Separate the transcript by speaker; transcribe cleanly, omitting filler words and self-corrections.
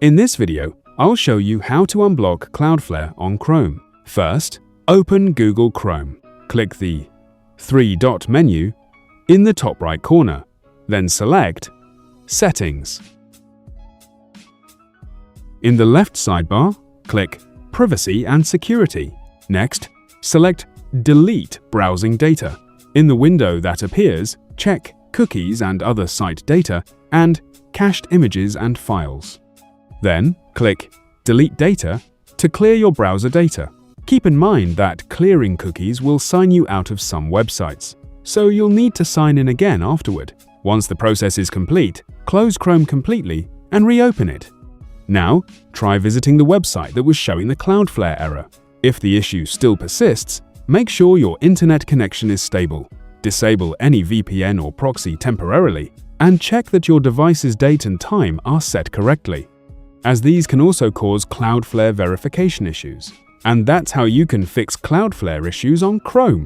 Speaker 1: In this video, I'll show you how to unblock Cloudflare on Chrome. First, open Google Chrome. Click the three-dot menu in the top right corner, then select Settings. In the left sidebar, click Privacy and Security. Next, select Delete Browsing Data. In the window that appears, check Cookies and other site data and Cached images and files. Then, click Delete Data to clear your browser data. Keep in mind that clearing cookies will sign you out of some websites, so you'll need to sign in again afterward. Once the process is complete, close Chrome completely and reopen it. Now, try visiting the website that was showing the Cloudflare error. If the issue still persists, make sure your internet connection is stable. Disable any VPN or proxy temporarily, and check that your device's date and time are set correctly, as these can also cause Cloudflare verification issues. And that's how you can fix Cloudflare issues on Chrome.